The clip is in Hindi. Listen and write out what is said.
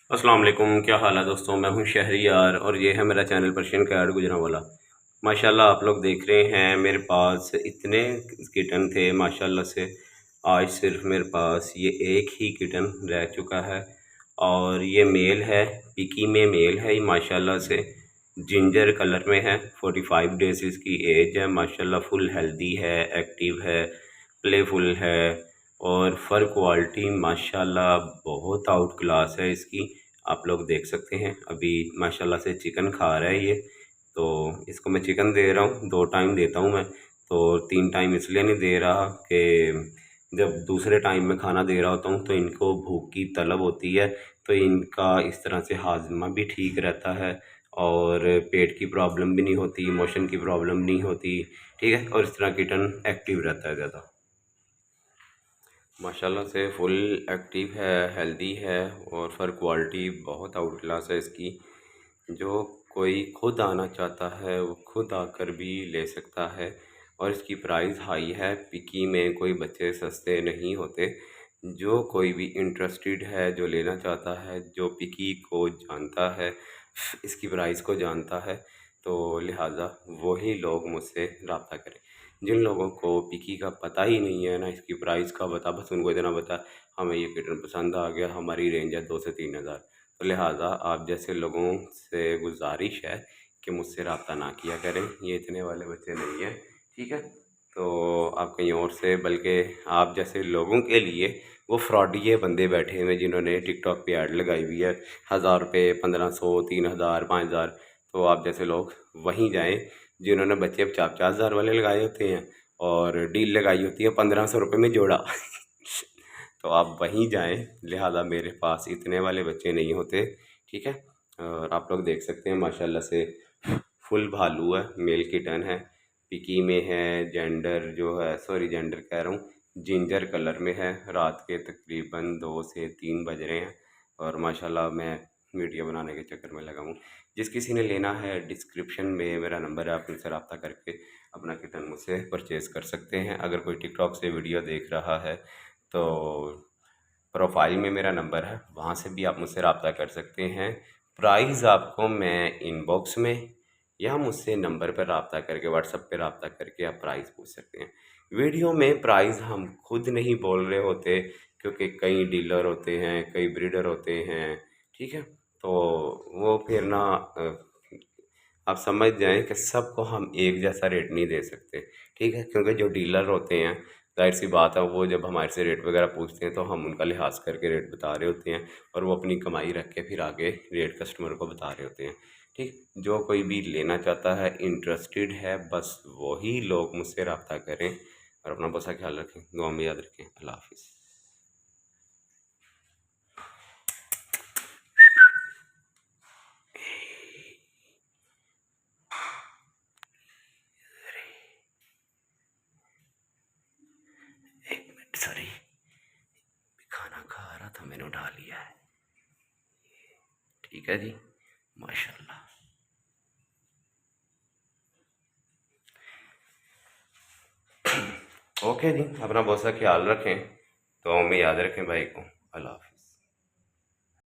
अस्सलाम वालेकुम, क्या हाल है दोस्तों। मैं हूं शहरियार और ये है मेरा चैनल पर्शियन कैट गुजरांवाला। माशाल्लाह आप लोग देख रहे हैं मेरे पास इतने किटन थे माशाल्लाह से। आज सिर्फ मेरे पास ये एक ही किटन रह चुका है और ये मेल है, पिकी में मेल है ये माशाल्लाह से। जिंजर कलर में है, 45 डेज इसकी एज है। माशाल्लाह फुल हेल्दी है, एक्टिव है, प्लेफुल है और फर क्वालिटी माशाल्लाह बहुत आउट क्लास है इसकी। आप लोग देख सकते हैं अभी माशाल्लाह से चिकन खा रहा है ये। तो इसको मैं चिकन दे रहा हूँ, 2 टाइम देता हूँ मैं। तो 3 टाइम इसलिए नहीं दे रहा कि जब दूसरे टाइम में खाना दे रहा होता हूँ तो इनको भूख की तलब होती है, तो इनका इस तरह से हाजमा भी ठीक रहता है और पेट की प्रॉब्लम भी नहीं होती, मोशन की प्रॉब्लम नहीं होती। ठीक है, और इस तरह किटन एक्टिव रहता है ज़्यादा। माशाल्लाह से फुल एक्टिव है, हेल्दी है और फर क्वालिटी बहुत आउट क्लास है इसकी। जो कोई खुद आना चाहता है वो खुद आकर भी ले सकता है और इसकी प्राइस हाई है। पिकी में कोई बच्चे सस्ते नहीं होते। जो कोई भी इंटरेस्टेड है, जो लेना चाहता है, जो पिकी को जानता है, इसकी प्राइस को जानता है, तो लिहाजा वही लोग मुझसे रब्ता करें। जिन लोगों को पिकी का पता ही नहीं है ना इसकी प्राइस का पता, बस उनको इतना पता हमें ये किटन पसंद आ गया, हमारी रेंज है 2 से 3 हज़ार। तो लिहाजा आप जैसे लोगों से गुजारिश है कि मुझसे रब्ता ना किया करें, ये इतने वाले बच्चे नहीं हैं। ठीक है, तो आप कहीं और से, बल्कि आप जैसे लोगों के लिए वो फ्रॉडिये बंदे बैठे हुए हैं जिन्होंने टिकटॉक पे ऐड लगाई हुई है, 1000 रुपये, 1500, 3000, 5000। तो आप जैसे लोग वहीं जाएं जिन्होंने बच्चे 50,000 वाले लगाए होते हैं और डील लगाई होती है 1500 रुपये में जोड़ा। तो आप वहीं जाएं, लिहाजा मेरे पास इतने वाले बच्चे नहीं होते। ठीक है, और आप लोग देख सकते हैं माशाल्लाह से फुल भालू है, मेल किटन है, पिकी में है। जेंडर जो है, सॉरी जेंडर कह रहा हूँ, जिंजर कलर में है। रात के तकरीबन 2 से 3 बज रहे हैं और माशाल्लाह मैं वीडियो बनाने के चक्कर में लगा हूँ। जिस किसी ने लेना है डिस्क्रिप्शन में मेरा नंबर है, आप उनसे रब्ता करके अपना किटन मुझसे परचेज़ कर सकते हैं। अगर कोई टिकटॉक से वीडियो देख रहा है तो प्रोफाइल में मेरा नंबर है, वहाँ से भी आप मुझसे रब्ता कर सकते हैं। प्राइस आपको मैं इनबॉक्स में या मुझसे नंबर पर रब्ता करके, व्हाट्सएप पे रब्ता करके आप प्राइस पूछ सकते हैं। वीडियो में प्राइस हम खुद नहीं बोल रहे होते क्योंकि कई डीलर होते हैं, कई ब्रीडर होते हैं। ठीक है, तो वो फिर ना आप समझ जाएं कि सबको हम एक जैसा रेट नहीं दे सकते। ठीक है, क्योंकि जो डीलर होते हैं, जाहिर सी बात है, वो जब हमारे से रेट वगैरह पूछते हैं तो हम उनका लिहाज करके रेट बता रहे होते हैं और वो अपनी कमाई रख के फिर आगे रेट कस्टमर को बता रहे होते हैं। ठीक, जो कोई भी लेना चाहता है, इंटरेस्टेड है, बस वही लोग मुझसे रब्ता करें और अपना बहुत सा ख्याल रखें, दुआ में याद रखें। अल्लाह हाफिज़। एक मिनट, सॉरी, खाना खा रहा था, मैंने उठा लिया है। ठीक है जी, माशाल्लाह। ओके जी, अपना बहुत सा ख्याल रखें, तो में याद रखें भाई को। अल्लाह हाफ़िज़।